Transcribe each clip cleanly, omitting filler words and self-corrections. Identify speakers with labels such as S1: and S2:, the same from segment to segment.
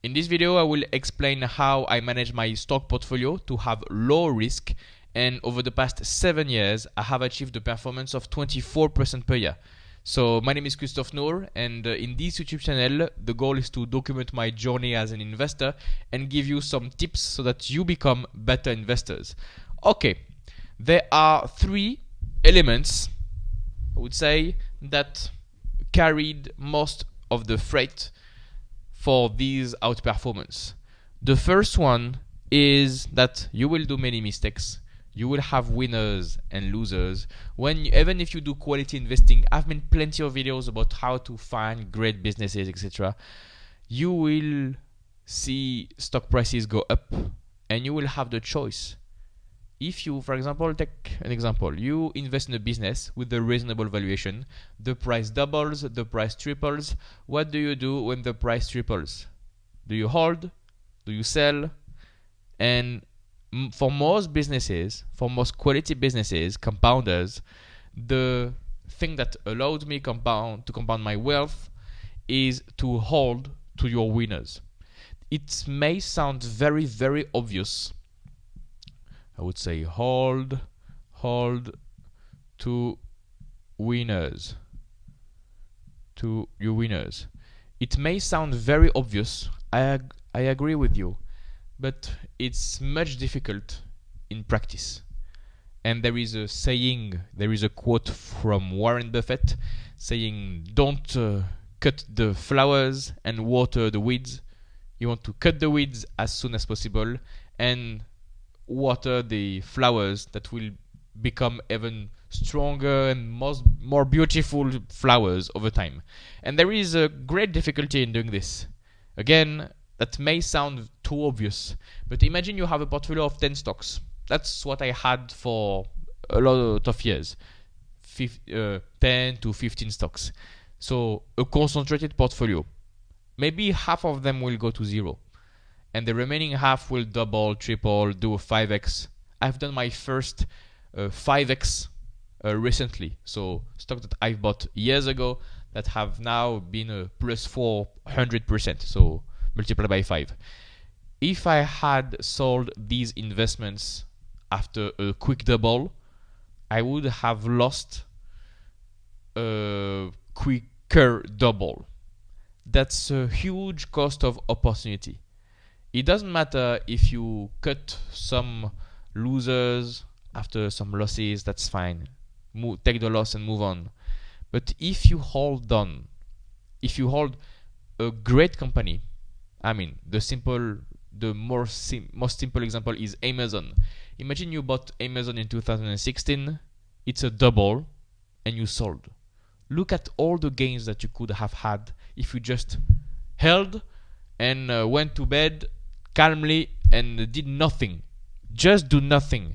S1: In this video, I will explain how I manage my stock portfolio to have low risk, and over the past 7 years, I have achieved a performance of 24% per year. So my name is Christophe Nour, and in this YouTube channel, the goal is to document my journey as an investor and give you some tips so that you become better investors. Okay, there are 3 elements, I would say, that carried most of the freight for these outperformance. The first one is that you will do many mistakes. You will have winners and losers. Even if you do quality investing, I've made plenty of videos about how to find great businesses, etc. You will see stock prices go up, and you will have the choice. If you, for example, take an example, you invest in a business with a reasonable valuation, the price doubles, the price triples. What do you do when the price triples? Do you hold? Do you sell? And for most businesses, for most quality businesses, compounders, the thing that allowed me to compound my wealth is to hold to your winners. It may sound very, very obvious. I would say hold to winners, to your winners. It may sound very obvious. I agree with you, but it's much difficult in practice. And there is a saying, there is a quote from Warren Buffett saying, don't cut the flowers and water the weeds. You want to cut the weeds as soon as possible and water the flowers that will become even stronger and more beautiful flowers over time. And there is a great difficulty in doing this. Again, that may sound too obvious, but imagine you have a portfolio of 10 stocks. That's what I had for a lot of years, 10 to 15 stocks. So a concentrated portfolio. Maybe half of them will go to zero, and the remaining half will double, triple, do a 5x. I've done my first 5x recently. So stock that I've bought years ago that have now been plus 400%. So multiply by 5. If I had sold these investments after a quick double, I would have lost a quicker double. That's a huge cost of opportunity. It doesn't matter if you cut some losers after some losses, that's fine. Take the loss and move on. But if you hold on, if you hold a great company, I mean, the most simple example is Amazon. Imagine you bought Amazon in 2016, it's a double, and you sold. Look at all the gains that you could have had if you just held and went to bed calmly and did nothing. Just do nothing.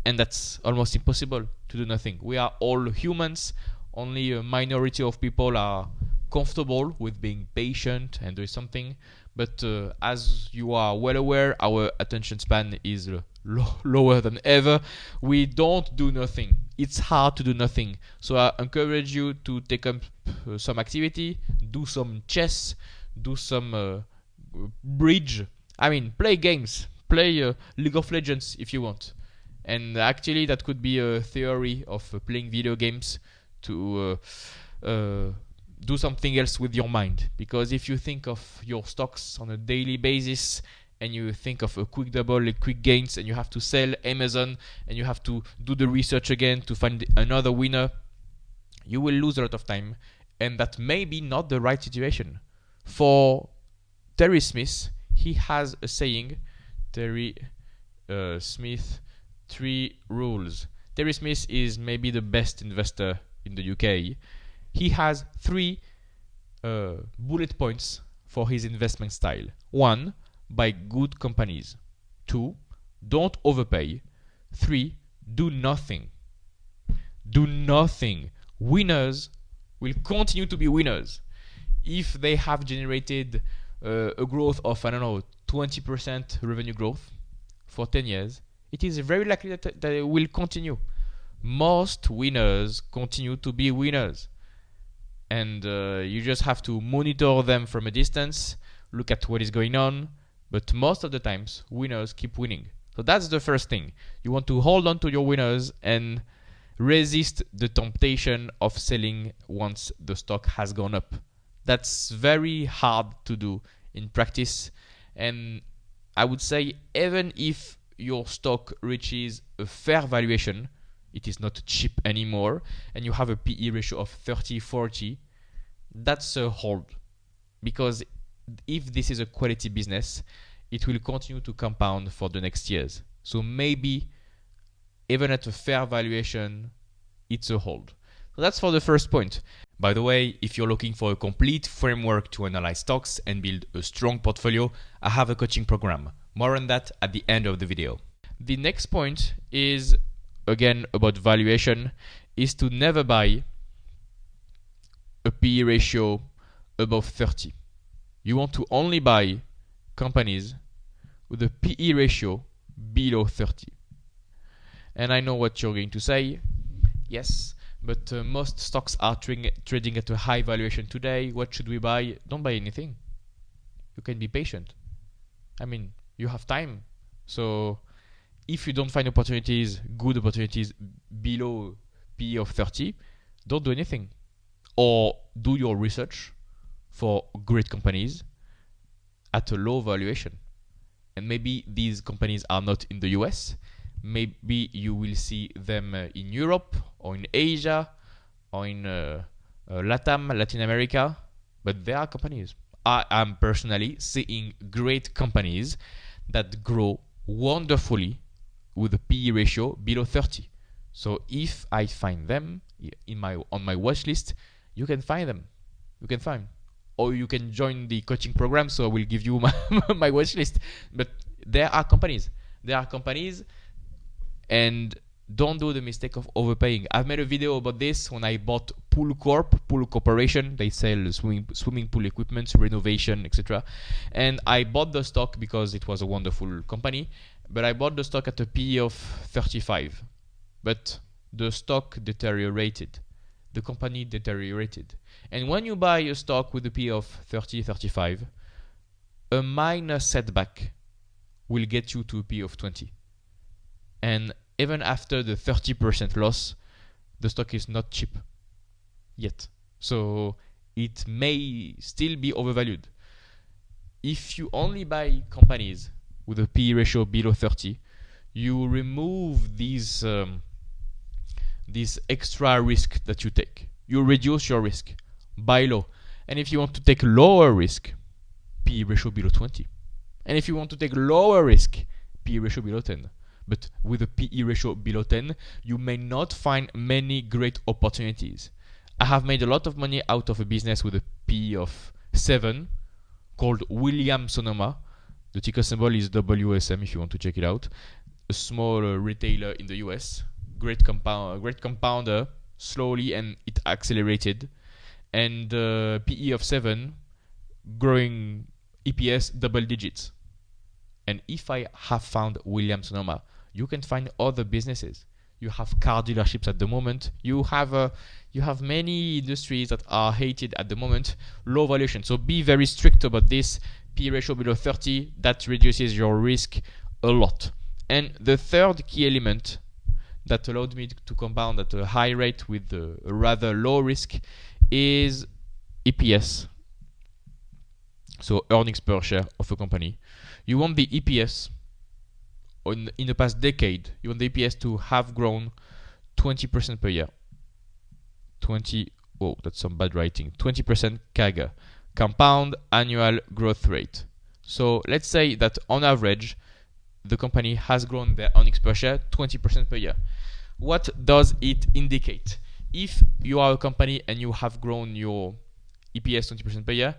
S1: And that's almost impossible to do nothing. We are all humans. Only a minority of people are comfortable with being patient and doing something. But as you are well aware, our attention span is lower than ever. We don't do nothing. It's hard to do nothing. So I encourage you to take up some activity, do some chess, do some bridge. I mean, play games, play League of Legends if you want. And actually, that could be a theory of playing video games to do something else with your mind. Because if you think of your stocks on a daily basis and you think of a quick double, a quick gains, and you have to sell Amazon and you have to do the research again to find another winner, you will lose a lot of time. And that may be not the right situation. For Terry Smith, he has a saying, Terry Smith, 3 rules. Terry Smith is maybe the best investor in the UK. He has 3 bullet points for his investment style. 1, buy good companies. 2, don't overpay. 3, do nothing. Do nothing. Winners will continue to be winners. If they have generated a growth of, 20% revenue growth for 10 years, it is very likely that they will continue. Most winners continue to be winners. And you just have to monitor them from a distance, look at what is going on, but most of the times, winners keep winning. So that's the first thing. You want to hold on to your winners and resist the temptation of selling once the stock has gone up. That's very hard to do in practice. And I would say even if your stock reaches a fair valuation, it is not cheap anymore, and you have a PE ratio of 30, 40, that's a hold. Because if this is a quality business, it will continue to compound for the next years. So maybe even at a fair valuation, it's a hold. So that's for the first point. By the way, if you're looking for a complete framework to analyze stocks and build a strong portfolio, I have a coaching program. More on that at the end of the video. The next point is, again, about valuation, is to never buy a PE ratio above 30. You want to only buy companies with a PE ratio below 30. And I know what you're going to say. Yes, but most stocks are trading at a high valuation today. What should we buy? Don't buy anything. You can be patient. I mean, you have time. So if you don't find opportunities, good opportunities below PE of 30, don't do anything. Or do your research for great companies at a low valuation. And maybe these companies are not in the US. Maybe you will see them in Europe or in Asia or in Latin America. But there are companies. I am personally seeing great companies that grow wonderfully with a PE ratio below 30. So if I find them on my watch list, you can find them. You can find. Or you can join the coaching program, so I will give you my watch list. But there are companies. And don't do the mistake of overpaying. I've made a video about this when I bought Pool Corporation. They sell swimming pool equipment, renovation, etc. And I bought the stock because it was a wonderful company. But I bought the stock at a PE of 35. But the stock deteriorated. The company deteriorated. And when you buy a stock with a PE of 30, 35, a minor setback will get you to a PE of 20. And even after the 30% loss, the stock is not cheap yet. So it may still be overvalued. If you only buy companies with a PE ratio below 30, you remove these extra risk that you take. You reduce your risk. Buy low. And if you want to take lower risk, PE ratio below 20. And if you want to take lower risk, PE ratio below 10. But with a PE ratio below 10, you may not find many great opportunities. I have made a lot of money out of a business with a PE of 7 called Williams-Sonoma. The ticker symbol is WSM if you want to check it out. A small retailer in the US. Great compounder, slowly, and it accelerated. And PE of 7, growing EPS double digits. And if I have found Williams-Sonoma, you can find other businesses. You have car dealerships at the moment. You have many industries that are hated at the moment. Low valuation. So be very strict about this. PE ratio below 30, that reduces your risk a lot. And the third key element that allowed me to compound at a high rate with a rather low risk is EPS. So earnings per share of a company. You want the EPS in the past decade, you want the EPS to have grown 20% per year. That's some bad writing. 20% CAGR, compound annual growth rate. So let's say that on average, the company has grown their earnings per share 20% per year. What does it indicate? If you are a company and you have grown your EPS 20% per year,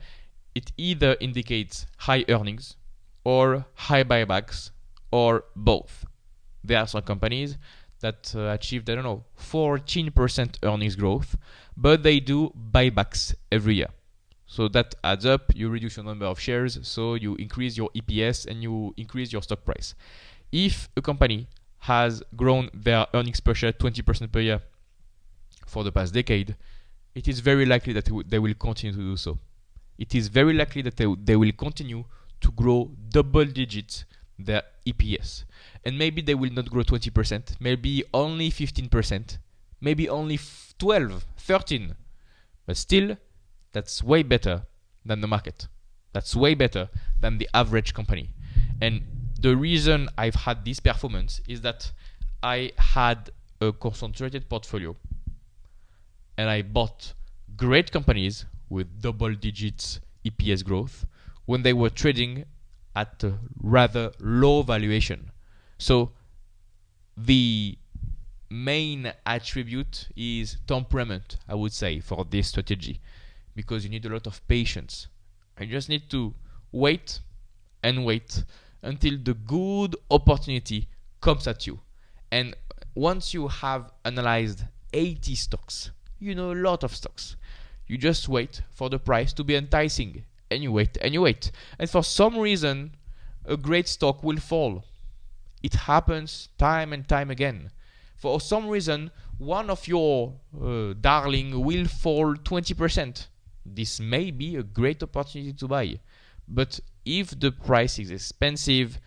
S1: it either indicates high earnings or high buybacks or both. There are some companies that achieved, 14% earnings growth, but they do buybacks every year. So that adds up, you reduce your number of shares, so you increase your EPS and you increase your stock price. If a company has grown their earnings per share 20% per year for the past decade, it is very likely that they will continue to do so. it is very likely that they will continue to grow double digits their EPS. And maybe they will not grow 20%, maybe only 15%, maybe only 12, 13. But still, that's way better than the market. That's way better than the average company. And the reason I've had this performance is that I had a concentrated portfolio and I bought great companies with double digits EPS growth when they were trading at a rather low valuation. So the main attribute is temperament, I would say, for this strategy, because you need a lot of patience. You just need to wait and wait until the good opportunity comes at you. And once you have analyzed 80 stocks, a lot of stocks, you just wait for the price to be enticing, and you wait and you wait. And for some reason, a great stock will fall. It happens time and time again. For some reason, one of your darling will fall 20%. This may be a great opportunity to buy. But if the price is expensive,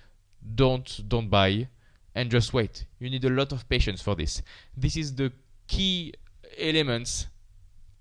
S1: don't buy and just wait. You need a lot of patience for this. This is the key elements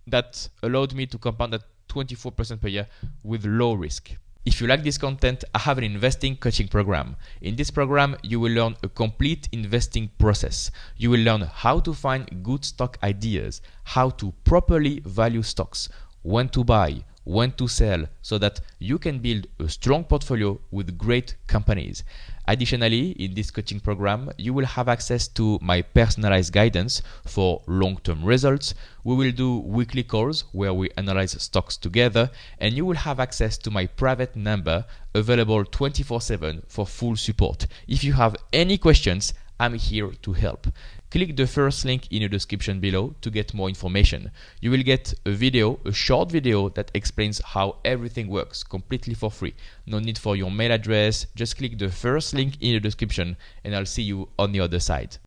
S1: that allowed me to compound at 24% per year with low risk. If you like this content, I have an investing coaching program. In this program, you will learn a complete investing process. You will learn how to find good stock ideas, how to properly value stocks, when to buy, when to sell, so that you can build a strong portfolio with great companies. Additionally, in this coaching program, you will have access to my personalized guidance for long-term results. We will do weekly calls where we analyze stocks together, and you will have access to my private number available 24/7 for full support. If you have any questions, I'm here to help. Click the first link in the description below to get more information. You will get a short video that explains how everything works completely for free. No need for your mail address. Just click the first link in the description and I'll see you on the other side.